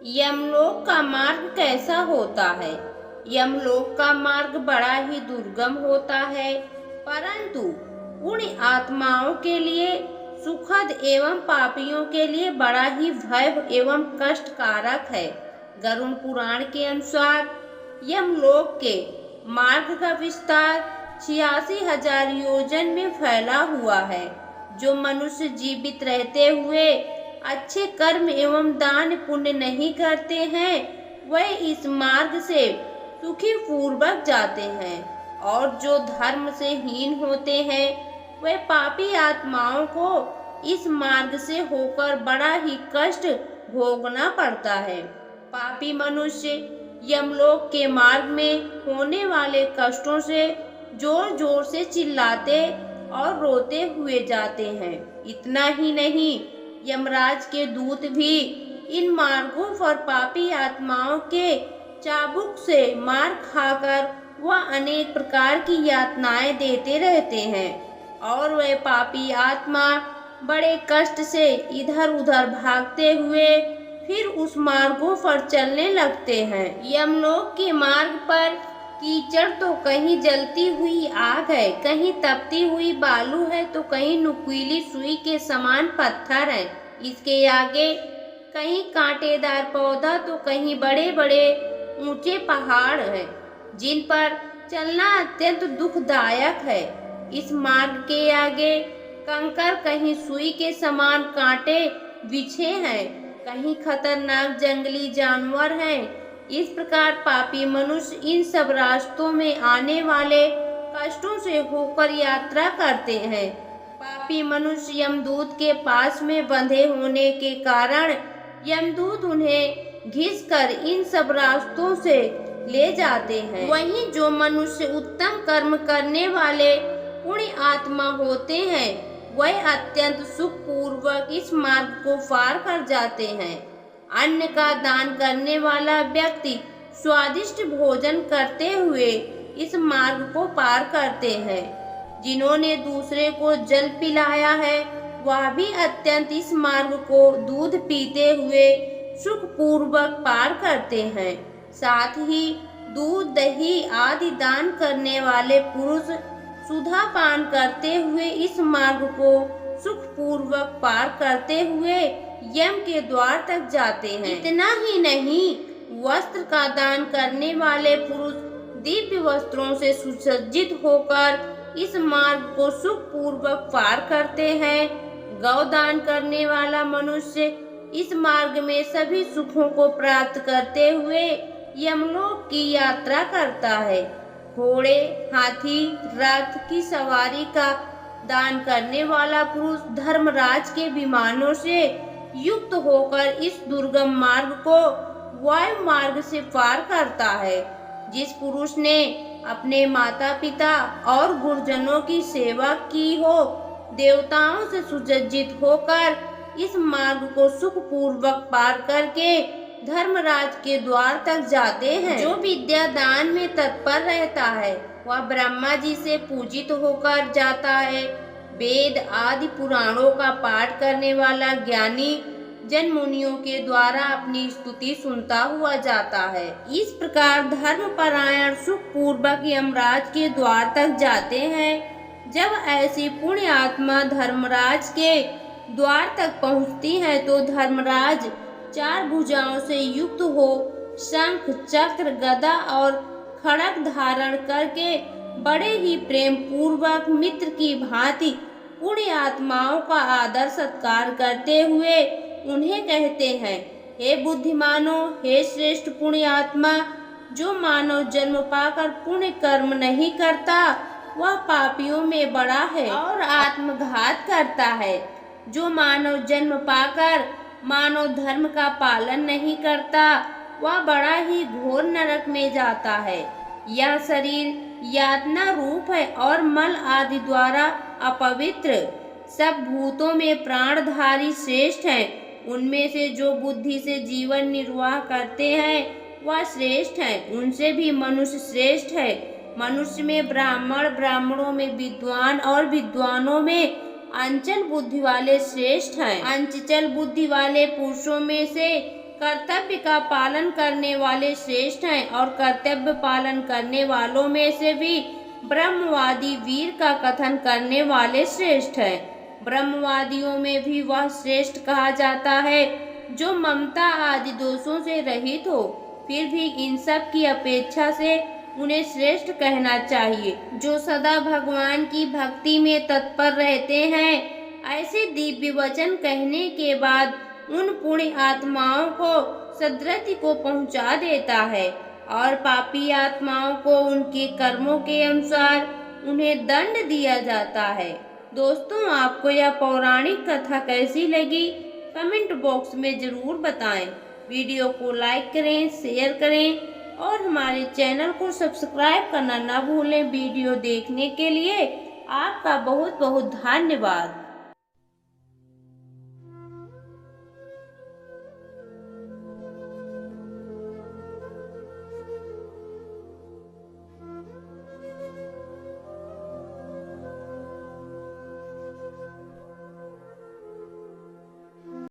यमलोक का मार्ग कैसा होता है? यमलोक का मार्ग बड़ा ही दुर्गम होता है, परंतु पुण्य आत्माओं के लिए सुखद एवं पापियों के लिए बड़ा ही भय एवं कष्टकारक है। गरुड़ पुराण के अनुसार यमलोक के मार्ग का विस्तार 86,000 योजन में फैला हुआ है। जो मनुष्य जीवित रहते हुए अच्छे कर्म एवं दान पुण्य नहीं करते हैं, वह इस मार्ग से सुखी पूर्वक जाते हैं, और जो धर्म से हीन होते हैं, वह पापी आत्माओं को इस मार्ग से होकर बड़ा ही कष्ट भोगना पड़ता है। पापी मनुष्य यमलोक के मार्ग में होने वाले कष्टों से जोर जोर से चिल्लाते और रोते हुए जाते हैं। इतना ही नहीं, यमराज के दूत भी इन मार्गों पर पापी आत्माओं के चाबुक से मार खाकर वह अनेक प्रकार की यातनाएं देते रहते हैं, और वह पापी आत्मा बड़े कष्ट से इधर उधर भागते हुए फिर उस मार्गों पर चलने लगते हैं। यमलोक के मार्ग पर कीचड़ तो कहीं जलती हुई आग है, कहीं तपती हुई बालू है, तो कहीं नुकीली सुई के समान पत्थर है। इसके आगे कहीं कांटेदार पौधा तो कहीं बड़े बड़े ऊंचे पहाड़ हैं, जिन पर चलना अत्यंत दुखदायक है। इस मार्ग के आगे कंकर कहीं सुई के समान कांटे बिछे हैं, कहीं खतरनाक जंगली जानवर हैं। इस प्रकार पापी मनुष्य इन सब रास्तों में आने वाले कष्टों से होकर यात्रा करते हैं। पापी मनुष्य यमदूत के पास में बंधे होने के कारण यमदूत उन्हें घिसकर इन सब रास्तों से ले जाते हैं। वहीं जो मनुष्य उत्तम कर्म करने वाले पुण्य आत्मा होते हैं, वह अत्यंत सुख पूर्वक इस मार्ग को पार कर जाते हैं। अन्न का दान करने वाला व्यक्ति स्वादिष्ट भोजन करते हुए इस मार्ग को पार करते हैं। जिन्होंने दूसरे को जल पिलाया है, वह भी अत्यंत इस मार्ग को दूध पीते हुए सुख पूर्वक पार करते हैं। साथ ही दूध दही आदि दान करने वाले पुरुष सुधा पान करते हुए इस मार्ग को सुख पूर्वक पार करते हुए यम के द्वार तक जाते हैं। इतना ही नहीं, वस्त्र का दान करने वाले पुरुष दिव्य वस्त्रों से सुसज्जित होकर इस मार्ग को सुख पूर्वक पार करते हैं। गौदान करने वाला मनुष्य इस मार्ग में सभी सुखों को प्राप्त करते हुए यमलोक की यात्रा करता है। घोड़े हाथी रथ की सवारी का दान करने वाला पुरुष धर्मराज के विमानों से युक्त होकर इस दुर्गम मार्ग को वायु मार्ग से पार करता है। जिस पुरुष ने अपने माता पिता और गुरुजनों की सेवा की हो, देवताओं से सुसज्जित होकर इस मार्ग को सुख पूर्वक पार करके धर्मराज के द्वार तक जाते हैं। जो विद्या दान में तत्पर रहता है, वह ब्रह्मा जी से पूजित होकर जाता है। वेद आदि पुराणों का पाठ करने वाला ज्ञानी जन मुनियों के द्वारा अपनी स्तुति सुनता हुआ जाता है। इस प्रकार धर्मपरायण सुख पूर्वक यमराज के द्वार तक जाते हैं। जब ऐसी पुण्य आत्मा धर्मराज के द्वार तक पहुंचती है, तो धर्मराज 4 भुजाओं से युक्त हो शंख चक्र गदा और खड़ग धारण करके बड़े ही प्रेम पूर्वक मित्र की भांति पुण्य आत्माओं का आदर सत्कार करते हुए उन्हें कहते हैं, हे बुद्धिमानों, हे श्रेष्ठ पुण्य आत्मा, जो मानव जन्म पाकर पुण्य कर्म नहीं करता, वह पापियों में बड़ा है और आत्मघात करता है। जो मानव जन्म पाकर मानव धर्म का पालन नहीं करता, वह बड़ा ही घोर नरक में जाता है। यह शरीर यातना रूप है और मल आदि द्वारा अपवित्र। सब भूतों में प्राणधारी श्रेष्ठ हैं। उनमें से जो बुद्धि से जीवन निर्वाह करते हैं, वह श्रेष्ठ हैं। उनसे भी मनुष्य श्रेष्ठ है। मनुष्य में ब्राह्मण, ब्राह्मणों में विद्वान और विद्वानों में अंचल बुद्धि वाले श्रेष्ठ हैं। अंचल बुद्धि वाले पुरुषों में से कर्तव्य का पालन करने वाले श्रेष्ठ हैं और कर्तव्य पालन करने वालों में से भी ब्रह्मवादी वीर का कथन करने वाले श्रेष्ठ हैं। ब्रह्मवादियों में भी वह श्रेष्ठ कहा जाता है जो ममता आदि दोषों से रहित हो। फिर भी इन सब की अपेक्षा से उन्हें श्रेष्ठ कहना चाहिए। जो सदा भगवान की भक्ति में तत्पर रहते हैं, ऐसे दिव्य वचन कहने के बाद उन पुण्य आत्माओं को सद्गति को पहुंचा देता है और पापी आत्माओं को उनके कर्मों के अनुसार उन्हें दंड दिया जाता है। दोस्तों, आपको यह पौराणिक कथा कैसी लगी कमेंट बॉक्स में जरूर बताएं। वीडियो को लाइक करें, शेयर करें और हमारे चैनल को सब्सक्राइब करना ना भूलें। वीडियो देखने के लिए आपका बहुत बहुत धन्यवाद।